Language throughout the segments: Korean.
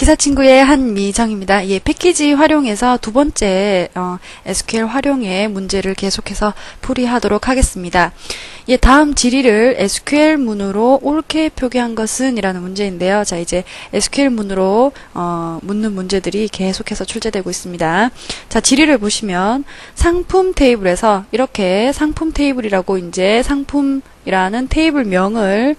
기사 친구의 한미정입니다. 예, 패키지 활용해서 두 번째 SQL 활용의 문제를 계속해서 풀이하도록 하겠습니다. 예, 다음 질의를 SQL 문으로 옳게 표기한 것은 이라는 문제인데요. 자, 이제 SQL 문으로 묻는 문제들이 계속해서 출제되고 있습니다. 자, 질의를 보시면 상품 테이블에서 이렇게 상품 테이블이라고 이제 상품이라는 테이블명을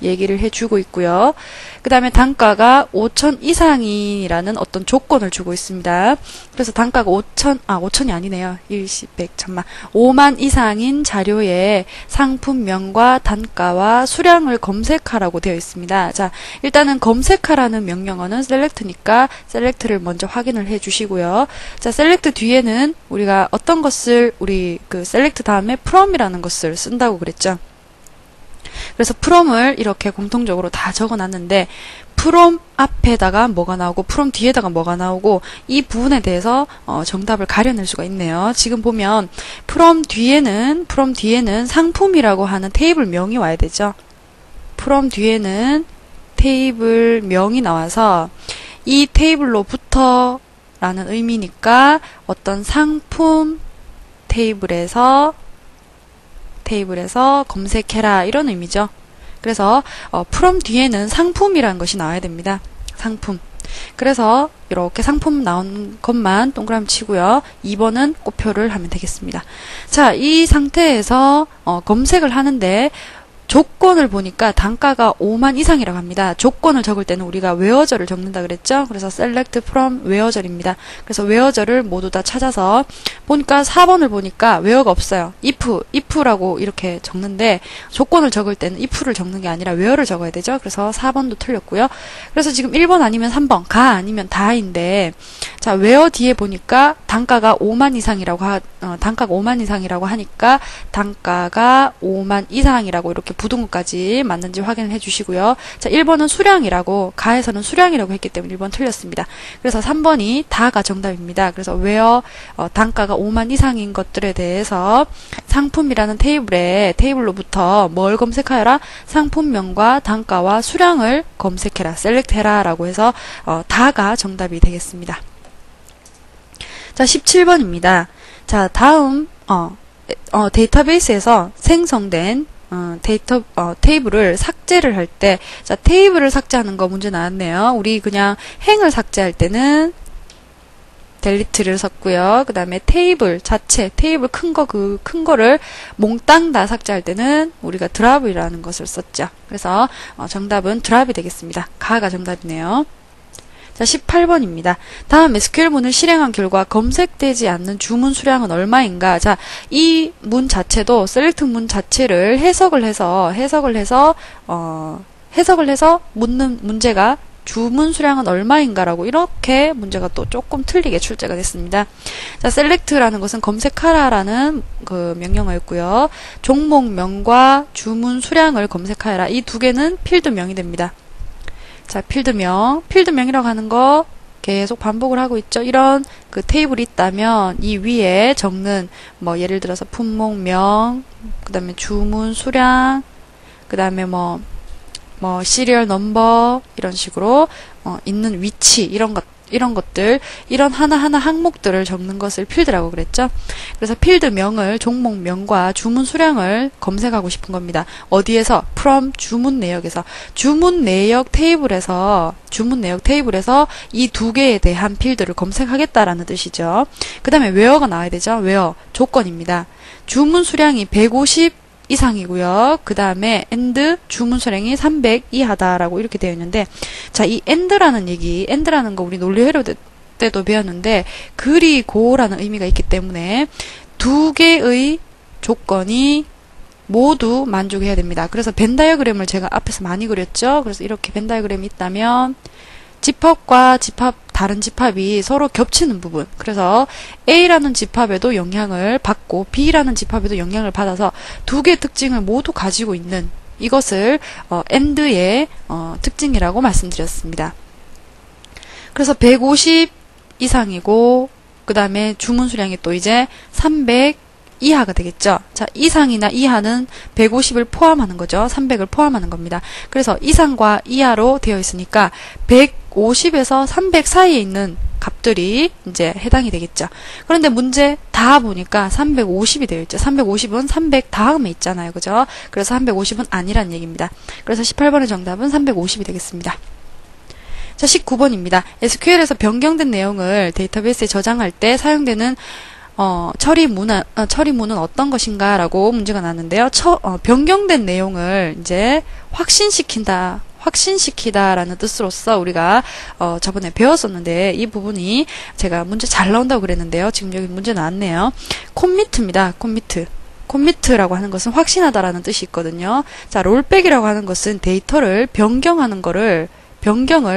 얘기를 해주고 있고요. 그 다음에 단가가 5천 이상이라는 어떤 조건을 주고 있습니다. 그래서 단가가 5천이 아니네요. 5만 이상인 자료에 상품명과 단가와 수량을 검색하라고 되어 있습니다. 자, 일단은 검색하라는 명령어는 select니까 select를 먼저 확인을 해 주시고요. 자, select 뒤에는 우리가 어떤 것을 우리 그 select 다음에 from이라는 것을 쓴다고 그랬죠. 그래서 from을 이렇게 공통적으로 다 적어놨는데 from 앞에다가 뭐가 나오고 from 뒤에다가 뭐가 나오고 이 부분에 대해서 정답을 가려낼 수가 있네요. 지금 보면 from 뒤에는 상품이라고 하는 테이블명이 와야 되죠. from 뒤에는 테이블명이 나와서 이 테이블로부터 라는 의미니까 어떤 상품 테이블에서 검색해라 이런 의미죠. 그래서 from 뒤에는 상품이라는 것이 나와야 됩니다. 상품. 그래서 이렇게 상품 나온 것만 동그라미 치고요. 2번은 꼬표를 하면 되겠습니다. 자, 이 상태에서 검색을 하는데 조건을 보니까 단가가 5만 이상이라고 합니다. 조건을 적을 때는 우리가 where절을 적는다 그랬죠? 그래서 select from where절입니다. 그래서 where절을 모두 다 찾아서 보니까 4번을 보니까 where가 없어요. if라고 이렇게 적는데 조건을 적을 때는 if를 적는 게 아니라 where를 적어야 되죠? 그래서 4번도 틀렸고요. 그래서 지금 1번 아니면 3번, 가 아니면 다인데 자, where 뒤에 보니까 단가가 5만 이상이라고 하니까 단가가 5만 이상이라고 이렇게 부등호까지 맞는지 확인을 해주시고요. 자, 1번은 수량이라고 가에서는 수량이라고 했기 때문에 1번 틀렸습니다. 그래서 3번이 다가 정답입니다. 그래서 where 단가가 5만 이상인 것들에 대해서 상품이라는 테이블로부터 뭘 검색하여라? 상품명과 단가와 수량을 검색해라. select해라 라고 해서 다가 정답이 되겠습니다. 자, 17번입니다. 자, 다음 데이터베이스에서 생성된 테이블을 삭제를 할 때, 자, 테이블을 삭제하는 거 문제 나왔네요. 우리 그냥 행을 삭제할 때는 delete를 썼고요. 그 다음에 테이블 자체, 테이블 큰 거를 몽땅 다 삭제할 때는 우리가 drop이라는 것을 썼죠. 그래서 정답은 drop이 되겠습니다. 가가 정답이네요. 자, 18번입니다. 다음 SQL문을 실행한 결과 검색되지 않는 주문 수량은 얼마인가? 자, 이 문 자체도 select 문 자체를 해석을 해서 묻는 문제가 주문 수량은 얼마인가라고 이렇게 문제가 또 조금 틀리게 출제가 됐습니다. 자, select라는 것은 검색하라라는 그 명령어였고요. 종목명과 주문 수량을 검색하여라. 이 두 개는 필드명이 됩니다. 자, 필드명이라고 하는 거 계속 반복을 하고 있죠. 이런 그 테이블이 있다면 이 위에 적는 뭐 예를 들어서 품목명, 그 다음에 주문 수량, 그 다음에 뭐 시리얼 넘버 이런 식으로 있는 위치 이런 것들 이런 하나하나 항목들을 적는 것을 필드라고 그랬죠. 그래서 필드명을 종목명과 주문 수량을 검색하고 싶은 겁니다. 어디에서? from 주문 내역에서 주문 내역 테이블에서 이 두 개에 대한 필드를 검색하겠다라는 뜻이죠. 그 다음에 where가 나와야 되죠. where 조건입니다. 주문 수량이 150 이상이고요. 그 다음에 and 주문 수량이 300 이하다라고 이렇게 되어 있는데, 자, 이 and라는 거 우리 논리회로 때도 배웠는데 그리고라는 의미가 있기 때문에 두 개의 조건이 모두 만족해야 됩니다. 그래서 벤 다이어그램을 제가 앞에서 많이 그렸죠. 그래서 이렇게 벤 다이어그램이 있다면 집합과 다른 집합이 서로 겹치는 부분. 그래서 A라는 집합에도 영향을 받고 B라는 집합에도 영향을 받아서 두 개의 특징을 모두 가지고 있는 이것을 AND의 특징이라고 말씀드렸습니다. 그래서 150 이상이고 그 다음에 주문 수량이 또 이제 300 이하가 되겠죠. 자, 이상이나 이하는 150을 포함하는 거죠. 300을 포함하는 겁니다. 그래서 이상과 이하로 되어 있으니까 150에서 300 사이에 있는 값들이 이제 해당이 되겠죠. 그런데 문제 다 보니까 350이 되어 있죠. 350은 300 다음에 있잖아요. 그죠? 그래서 350은 아니란 얘기입니다. 그래서 18번의 정답은 350이 되겠습니다. 자, 19번입니다. SQL에서 변경된 내용을 데이터베이스에 저장할 때 사용되는 처리문은 어떤 것인가? 라고 문제가 나왔는데요. 변경된 내용을 이제 확신시키다라는 뜻으로서 우리가 저번에 배웠었는데 이 부분이 제가 문제 잘 나온다고 그랬는데요. 지금 여기 문제 나왔네요. 콤미트입니다. 콤미트라고 하는 것은 확신하다라는 뜻이 있거든요. 자, 롤백이라고 하는 것은 데이터를 변경을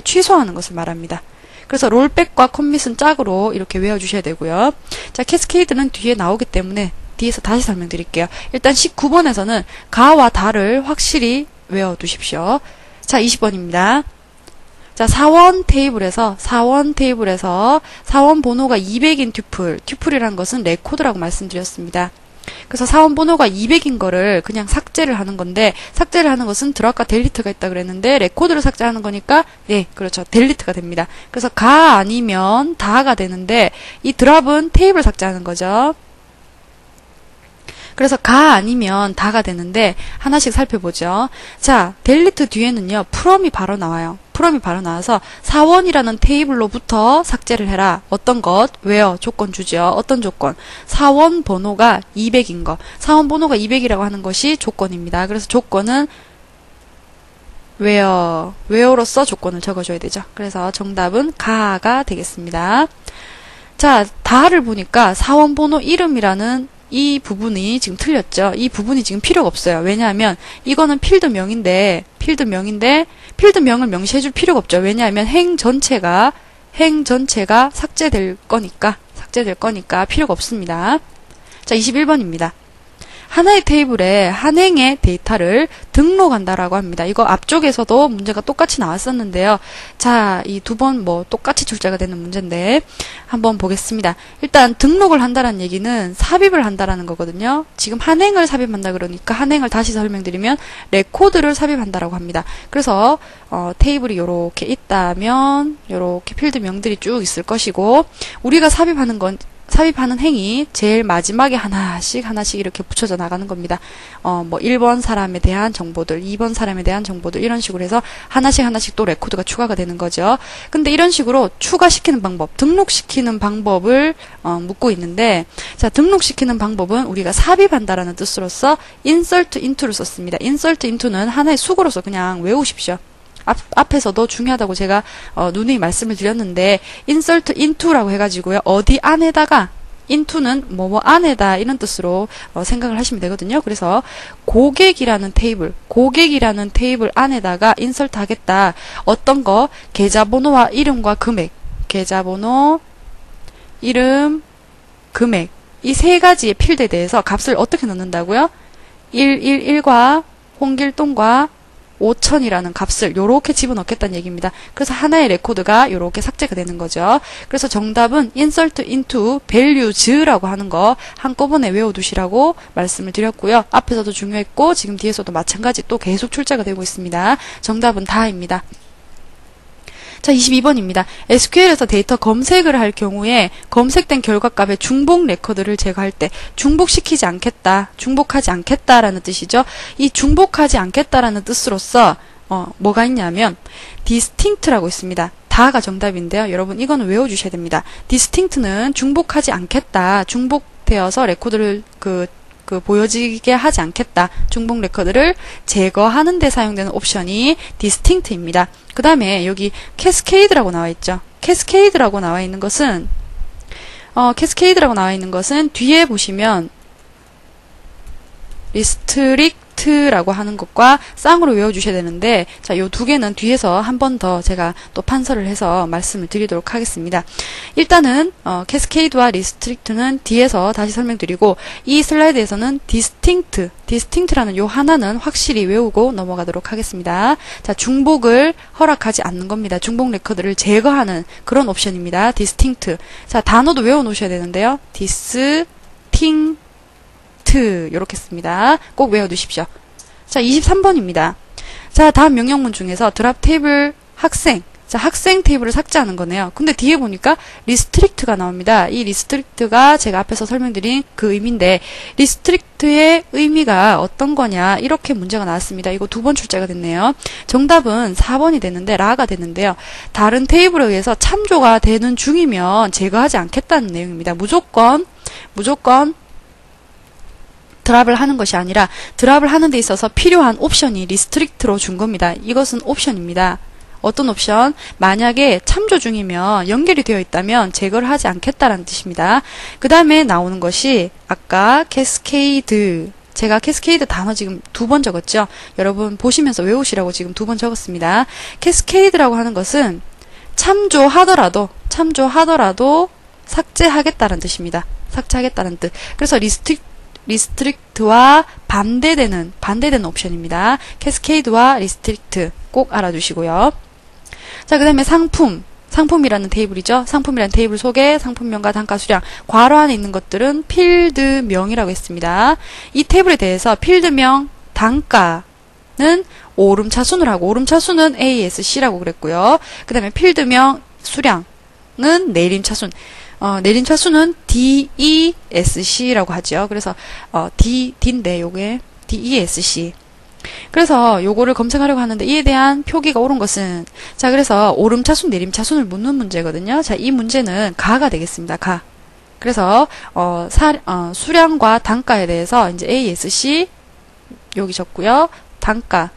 취소하는 것을 말합니다. 그래서 롤백과 콤밋은 짝으로 이렇게 외워주셔야 되고요. 자, 캐스케이드는 뒤에 나오기 때문에 뒤에서 다시 설명드릴게요. 일단 19번에서는 가와 다를 확실히 외워두십시오. 자, 20번입니다. 자, 사원 테이블에서 사원 번호가 200인 튜플이라는 것은 레코드라고 말씀드렸습니다. 그래서 사원 번호가 200인 거를 그냥 삭제를 하는 건데, 삭제를 하는 것은 드랍과 델리트가 있다 그랬는데 레코드를 삭제하는 거니까 네, 그렇죠. 델리트가 됩니다. 그래서 가 아니면 다가 되는데 이 드랍은 테이블 삭제하는 거죠. 그래서 가 아니면 다가 되는데 하나씩 살펴보죠. 자, 델리트 뒤에는요. 프롬이 바로 나와요. 프롬이 바로 나와서 사원이라는 테이블로부터 삭제를 해라. 어떤 것? where 조건 주죠. 어떤 조건? 사원 번호가 200인 거. 사원 번호가 200이라고 하는 것이 조건입니다. 그래서 조건은 where로서 조건을 적어줘야 되죠. 그래서 정답은 가가 되겠습니다. 자, 다를 보니까 사원 번호 이름이라는 이 부분이 지금 틀렸죠. 이 부분이 지금 필요가 없어요. 왜냐하면 이거는 필드명을 명시해줄 필요가 없죠. 왜냐하면 행 전체가 삭제될 거니까 필요가 없습니다. 자, 21번입니다. 하나의 테이블에 한 행의 데이터를 등록한다라고 합니다. 이거 앞쪽에서도 문제가 똑같이 나왔었는데요. 자, 이 두 번 똑같이 출제가 되는 문제인데 한번 보겠습니다. 일단 등록을 한다는 얘기는 삽입을 한다라는 거거든요. 지금 한 행을 삽입한다 그러니까 한 행을 다시 설명드리면 레코드를 삽입한다라고 합니다. 그래서 테이블이 요렇게 있다면 요렇게 필드명들이 쭉 있을 것이고, 우리가 삽입하는 행이 제일 마지막에 하나씩 이렇게 붙여져 나가는 겁니다. 1번 사람에 대한 정보들, 2번 사람에 대한 정보들, 이런 식으로 해서 하나씩 또 레코드가 추가가 되는 거죠. 근데 이런 식으로 추가시키는 방법, 등록시키는 방법을 묻고 있는데, 자, 등록시키는 방법은 우리가 삽입한다라는 뜻으로서 insert into를 썼습니다. insert into는 하나의 수고로서 그냥 외우십시오. 앞에서도 중요하다고 제가 누누이 말씀을 드렸는데, insert into라고 해가지고요. 어디 안에다가, into는 뭐뭐 안에다 이런 뜻으로 생각을 하시면 되거든요. 그래서 고객이라는 테이블 안에다가 insert 하겠다. 어떤 거? 계좌번호와 이름과 금액. 계좌번호, 이름, 금액. 이 세 가지의 필드에 대해서 값을 어떻게 넣는다고요? 111과 홍길동과 5000이라는 값을 요렇게 집어넣겠다는 얘기입니다. 그래서 하나의 레코드가 요렇게 삭제가 되는 거죠. 그래서 정답은 insert into values라고 하는 거 한꺼번에 외워두시라고 말씀을 드렸고요. 앞에서도 중요했고 지금 뒤에서도 마찬가지 또 계속 출제가 되고 있습니다. 정답은 다입니다. 자, 22번입니다. SQL에서 데이터 검색을 할 경우에 검색된 결과값의 중복 레코드를 제거할 때 중복하지 않겠다라는 뜻이죠. 이 중복하지 않겠다라는 뜻으로서 뭐가 있냐면 distinct라고 있습니다. 다가 정답인데요. 여러분 이거는 외워주셔야 됩니다. distinct는 중복하지 않겠다. 중복되어서 레코드를 보여지게 하지 않겠다. 중복 레코드를 제거하는 데 사용되는 옵션이 distinct입니다. 그 다음에 여기 cascade라고 나와 있죠. cascade라고 나와 있는 것은 뒤에 보시면 restrict라고 하는 것과 쌍으로 외워주셔야 되는데, 자, 요 두 개는 뒤에서 한 번 더 제가 또 판서를 해서 말씀을 드리도록 하겠습니다. 일단은 cascade와 restrict는 뒤에서 다시 설명드리고, 이 슬라이드에서는 distinct라는 요 하나는 확실히 외우고 넘어가도록 하겠습니다. 자, 중복을 허락하지 않는 겁니다. 중복 레코드를 제거하는 그런 옵션입니다. distinct. 자, 단어도 외워 놓으셔야 되는데요. distinct 리스트릭트 이렇게 씁니다. 꼭 외워두십시오. 자, 23번입니다. 자, 다음 명령문 중에서 드랍 테이블 학생. 자, 학생 테이블을 삭제하는 거네요. 근데 뒤에 보니까 리스트릭트가 나옵니다. 이 리스트릭트가 제가 앞에서 설명드린 그 의미인데, 리스트릭트의 의미가 어떤 거냐, 이렇게 문제가 나왔습니다. 이거 2번 출제가 됐네요. 정답은 4번이 됐는데, 라가 됐는데요. 다른 테이블에 의해서 참조가 되는 중이면 제거하지 않겠다는 내용입니다. 무조건 드랍을 하는 것이 아니라 드랍을 하는 데 있어서 필요한 옵션이 리스트릭트로 준 겁니다. 이것은 옵션입니다. 어떤 옵션? 만약에 참조 중이면 연결이 되어 있다면 제거를 하지 않겠다라는 뜻입니다. 그 다음에 나오는 것이 아까 캐스케이드. 제가 캐스케이드 단어 지금 2번 적었죠? 여러분 보시면서 외우시라고 지금 2번 적었습니다. 캐스케이드라고 하는 것은 참조하더라도 삭제하겠다는 뜻입니다. 삭제하겠다는 뜻. 그래서 리스트릭트와 반대되는 옵션입니다. 캐스케이드와 리스트릭트 꼭 알아두시고요. 자, 그 다음에 상품이라는 테이블이죠. 상품이라는 테이블 속에 상품명과 단가 수량, 괄호 안에 있는 것들은 필드명이라고 했습니다. 이 테이블에 대해서 필드명 단가는 오름차순을 하고, 오름차순은 ASC라고 그랬고요. 그 다음에 필드명 수량은 내림차순. 내림차순은 DESC라고 하죠. 그래서 D인데 요게 DESC. 그래서 요거를 검색하려고 하는데 이에 대한 표기가 옳은 것은, 자, 그래서 오름차순, 내림차순을 묻는 문제거든요. 자, 이 문제는 가가 되겠습니다. 가. 그래서 수량과 단가에 대해서 이제 ASC 여기 적고요. 단가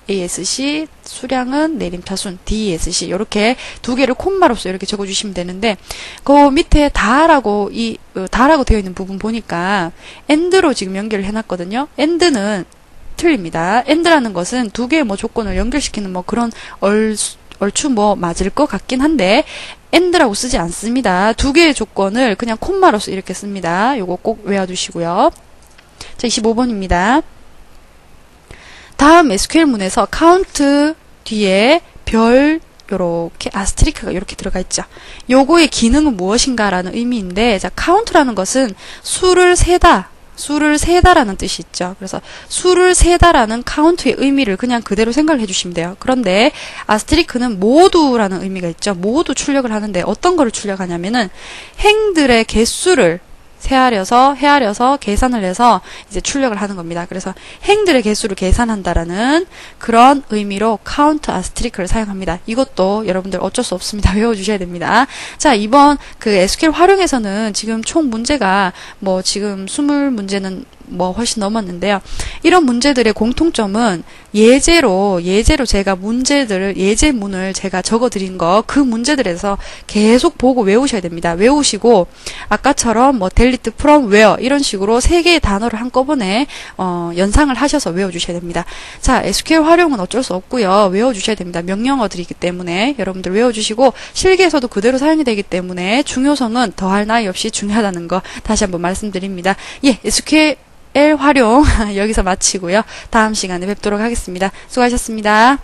ASC, 수량은 내림차순, DESC 이렇게 2개를 콤마로서 이렇게 적어주시면 되는데, 그 밑에 다라고 되어 있는 부분 보니까 AND로 지금 연결을 해놨거든요. AND는 틀립니다. AND라는 것은 2개의 조건을 연결시키는 그런 얼추 맞을 것 같긴 한데, AND라고 쓰지 않습니다. 2개의 조건을 그냥 콤마로서 이렇게 씁니다. 요거 꼭 외워두시고요. 자, 25번입니다. 다음 SQL문에서 count 뒤에 별 요렇게 아스테리크가 이렇게 들어가 있죠. 요거의 기능은 무엇인가라는 의미인데, 자, count라는 것은 수를 세다라는 뜻이 있죠. 그래서 수를 세다라는 count의 의미를 그냥 그대로 생각을 해주시면 돼요. 그런데 아스테리크는 모두라는 의미가 있죠. 모두 출력을 하는데 어떤 거를 출력하냐면은 행들의 개수를 헤아려서 계산을 해서 이제 출력을 하는 겁니다. 그래서 행들의 개수를 계산한다라는 그런 의미로 count asteris크를 사용합니다. 이것도 여러분들 어쩔 수 없습니다. 외워주셔야 됩니다. 자, 이번 그 SQL 활용에서는 지금 총 문제가 지금 20문제는 훨씬 넘었는데요. 이런 문제들의 공통점은 예제로 제가 예제문을 제가 적어드린 그 문제들에서 계속 보고 외우셔야 됩니다. 외우시고, 아까처럼 delete from where 이런 식으로 3개의 단어를 한꺼번에, 연상을 하셔서 외워주셔야 됩니다. 자, SQL 활용은 어쩔 수 없고요. 외워주셔야 됩니다. 명령어들이기 때문에 여러분들 외워주시고, 실기에서도 그대로 사용이 되기 때문에 중요성은 더할 나위 없이 중요하다는 거 다시 한번 말씀드립니다. 예, SQL 활용 여기서 마치고요. 다음 시간에 뵙도록 하겠습니다. 수고하셨습니다.